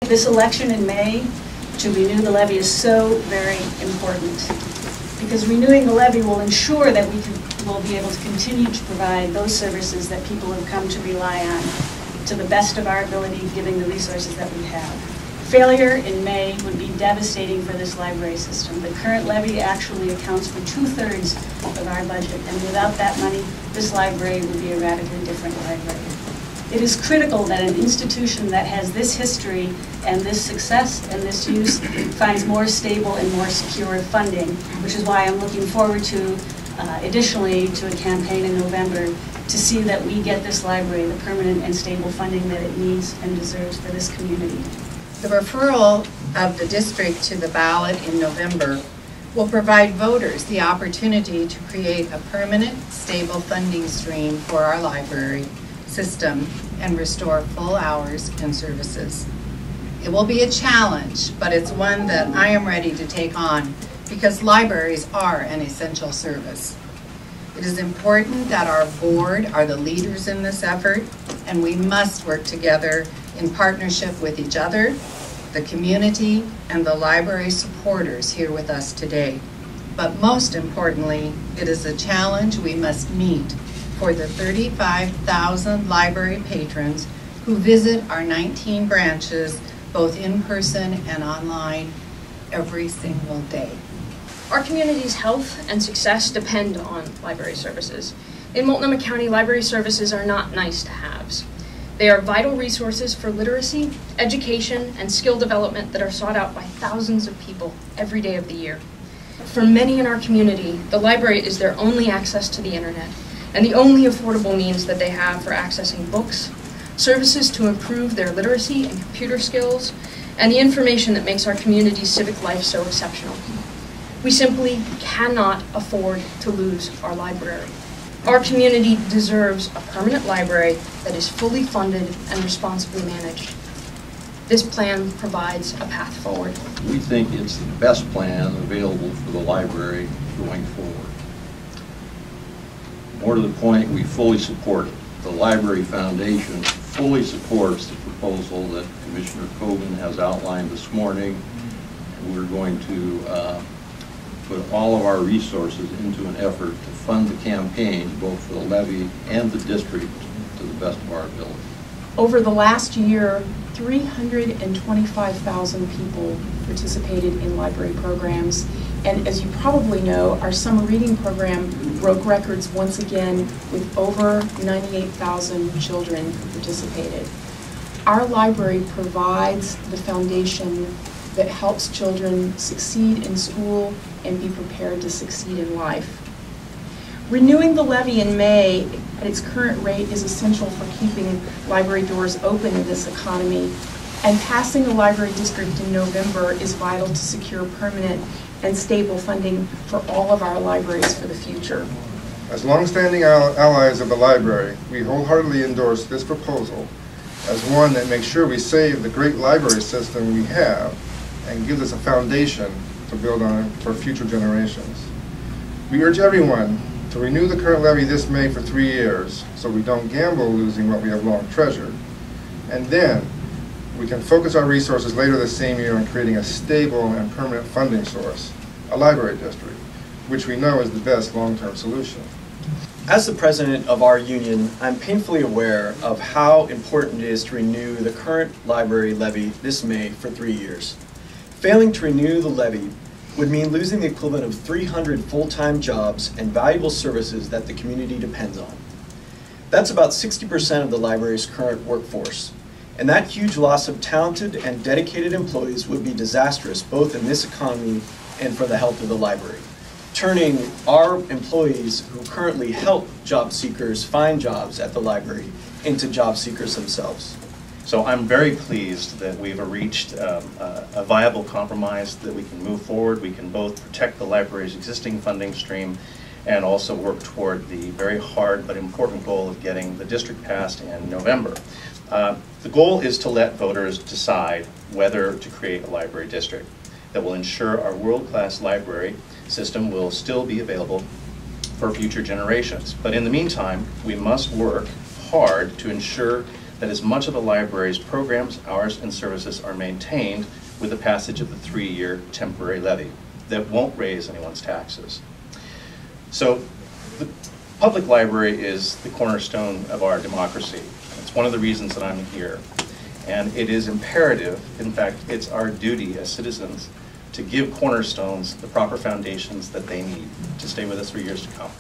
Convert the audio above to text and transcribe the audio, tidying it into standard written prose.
This election in May to renew the levy is so very important, because renewing the levy will ensure that we'll be able to continue to provide those services that people have come to rely on to the best of our ability, given the resources that we have. Failure in May would be devastating for this library system. The current levy actually accounts for 2/3 of our budget, and without that money, this library would be a radically different library. It is critical that an institution that has this history and this success and this use finds more stable and more secure funding, which is why I'm looking forward to, additionally, to a campaign in November to see that we get this library the permanent and stable funding that it needs and deserves for this community. The referral of the district to the ballot in November will provide voters the opportunity to create a permanent, stable funding stream for our library system and restore full hours and services. It will be a challenge, but it's one that I am ready to take on because libraries are an essential service. It is important that our board are the leaders in this effort, and we must work together in partnership with each other, the community, and the library supporters here with us today. But most importantly, it is a challenge we must meet for the 35,000 library patrons who visit our 19 branches, both in person and online, every single day. Our community's health and success depend on library services. In Multnomah County, library services are not nice-to-haves. They are vital resources for literacy, education, and skill development that are sought out by thousands of people every day of the year. For many in our community, the library is their only access to the internet and the only affordable means that they have for accessing books, services to improve their literacy and computer skills, and the information that makes our community's civic life so exceptional. We simply cannot afford to lose our library. Our community deserves a permanent library that is fully funded and responsibly managed. This plan provides a path forward. We think it's the best plan available for the library going forward. More to the point, we fully support it. The Library Foundation fully supports the proposal that Commissioner Cogan has outlined this morning. And we're going to put all of our resources into an effort to fund the campaign, both for the levy and the district, to the best of our ability. Over the last year, 325,000 people participated in library programs. And as you probably know, our summer reading program broke records once again with over 98,000 children who participated. Our library provides the foundation that helps children succeed in school and be prepared to succeed in life. Renewing the levy in May at its current rate is essential for keeping library doors open in this economy, and passing the library district in November is vital to secure permanent and stable funding for all of our libraries for the future. As long-standing allies of the library, we wholeheartedly endorse this proposal as one that makes sure we save the great library system we have and gives us a foundation to build on for future generations. We urge everyone to renew the current levy this May for 3 years so we don't gamble losing what we have long treasured. And then we can focus our resources later this same year on creating a stable and permanent funding source, a library district, which we know is the best long-term solution. As the president of our union, I'm painfully aware of how important it is to renew the current library levy this May for 3 years. Failing to renew the levy would mean losing the equivalent of 300 full-time jobs and valuable services that the community depends on. That's about 60% of the library's current workforce, and that huge loss of talented and dedicated employees would be disastrous both in this economy and for the health of the library, turning our employees who currently help job seekers find jobs at the library into job seekers themselves. So I'm very pleased that we've reached a viable compromise that we can move forward. We can both protect the library's existing funding stream and also work toward the very hard but important goal of getting the district passed in November. The goal is to let voters decide whether to create a library district that will ensure our world-class library system will still be available for future generations. But in the meantime, we must work hard to ensure that as much of the library's programs, hours, and services are maintained with the passage of the 3-year temporary levy that won't raise anyone's taxes. So the public library is the cornerstone of our democracy. It's one of the reasons that I'm here. And it is imperative, in fact, it's our duty as citizens to give Cornerstones the proper foundations that they need to stay with us for years to come.